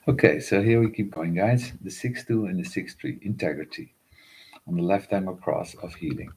Okay, so here we keep going, guys. The 6-2 and the 6-3, integrity. On the left hand cross of healing.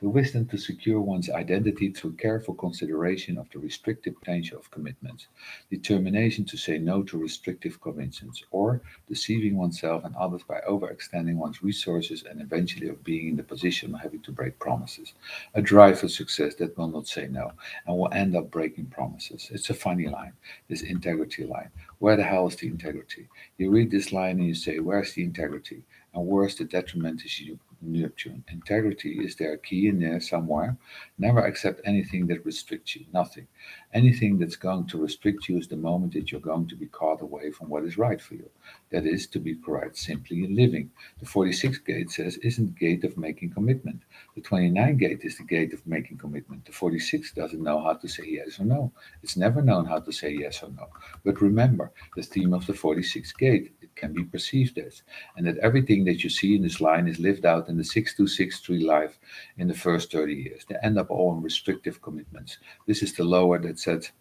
The wisdom to secure one's identity through careful consideration of the restrictive potential of commitments, determination to say no to restrictive commitments, or deceiving oneself and others by overextending one's resources and eventually of being in the position of having to break promises. A drive for success that will not say no and will end up breaking promises. It's a funny line, this integrity line. Where the hell is the integrity? You read this line and you say, where's the integrity? And where's the detriment is you Neptune. Integrity is there a key in there somewhere. Never accept anything that restricts you. Nothing. Anything that's going to restrict you is the moment that you're going to be caught away from what is right for you. That is to be correct simply in living. The 46 gate says isn't the gate of making commitment. The 29 gate is the gate of making commitment. The 46 doesn't know how to say yes or no. It's never known how to say yes or no. But remember, the theme of the 46 gate, it can be perceived as, and that everything that you see in this line is lived out in the 6263 life in the first 30 years. They end up all in restrictive commitments. This is the lower that says,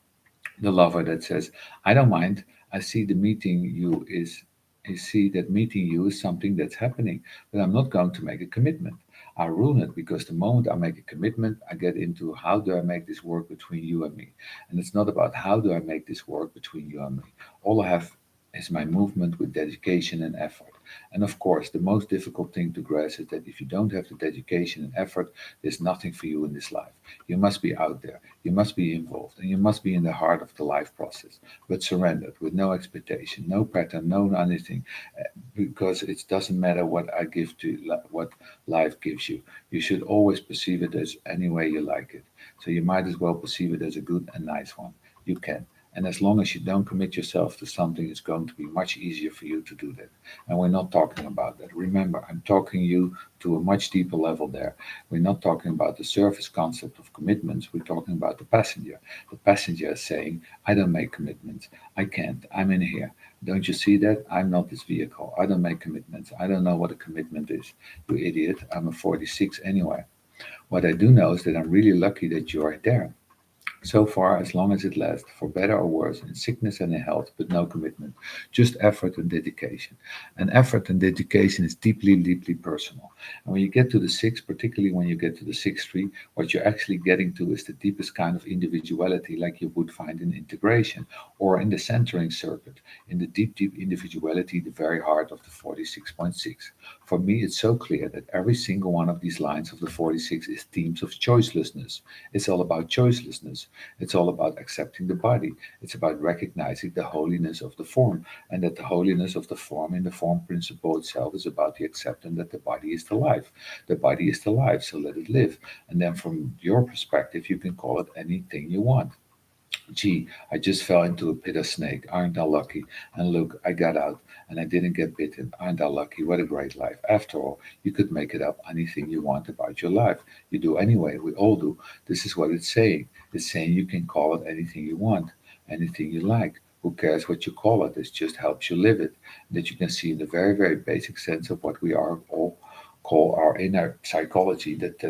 the lover that says, I don't mind. I see the meeting you is I see that meeting you is something that's happening, but I'm not going to make a commitment. I ruin it because the moment I make a commitment, I get into how do I make this work between you and me. And it's not about how do I make this work between you and me. All I have is my movement with dedication and effort. And of course, the most difficult thing to grasp is that if you don't have the dedication and effort, there's nothing for you in this life. You must be out there, you must be involved, and you must be in the heart of the life process, but surrendered with no expectation, no pattern, no anything, because it doesn't matter what I give to you, what life gives you. You should always perceive it as any way you like it. So you might as well perceive it as a good and nice one. You can. And as long as you don't commit yourself to something, it's going to be much easier for you to do that. And we're not talking about that. Remember, I'm talking you to a much deeper level there. We're not talking about the surface concept of commitments. We're talking about the passenger. The passenger is saying, I don't make commitments. I can't. I'm in here. Don't you see that? I'm not this vehicle. I don't make commitments. I don't know what a commitment is. You idiot. I'm a 46 anyway. What I do know is that I'm really lucky that you are there. So far, as long as it lasts, for better or worse, in sickness and in health, but no commitment, just effort and dedication. And effort and dedication is deeply, deeply personal. And when you get to the six, particularly when you get to the 6-3, what you're actually getting to is the deepest kind of individuality, like you would find in integration or in the centering circuit, in the deep, deep individuality, the very heart of the 46.6. For me, it's so clear that every single one of these lines of the 46 is themes of choicelessness. It's all about choicelessness. It's all about accepting the body. It's about recognizing the holiness of the form, and that the holiness of the form in the form principle itself is about the acceptance that the body is the life. The body is the life, so let it live. And then from your perspective, you can call it anything you want. Gee, I just fell into a pit of snake. Aren't I lucky? And look, I got out and I didn't get bitten. Aren't I lucky? What a great life. After all, you could make it up anything you want about your life. You do anyway. We all do. This is what it's saying. It's saying you can call it anything you want, anything you like. Who cares what you call it? It just helps you live it. That you can see in the very, very basic sense of what we are all call our inner psychology, that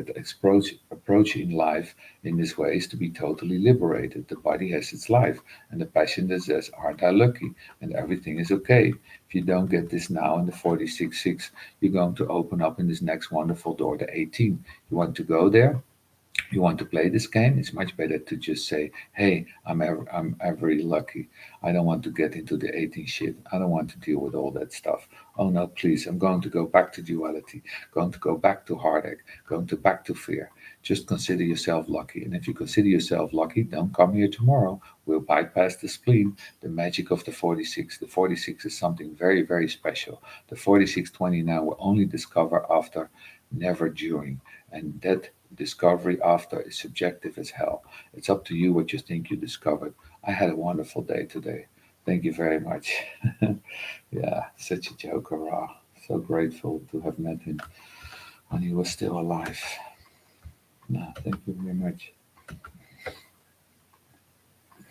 approach in life in this way is to be totally liberated. The body has its life, and the passion that says, aren't I lucky? And everything is okay. If you don't get this now in the 46.6, you're going to open up in this next wonderful door, the 18. You want to go there? You want to play this game? It's much better to just say, hey, I'm very lucky. I don't want to get into the 18 shit. I don't want to deal with all that stuff. Oh no, please, I'm going to go back to duality, going to go back to heartache, going to back to fear. Just consider yourself lucky. And if you consider yourself lucky, don't come here tomorrow. We'll bypass the spleen, the magic of the 46. The 46 is something very, very special. The 4629 will only discover after, never during. And that discovery after is subjective as hell. It's up to you what you think you discovered. I had a wonderful day today. Thank you very much. Yeah, such a joker. So grateful to have met him when he was still alive. No, thank you very much.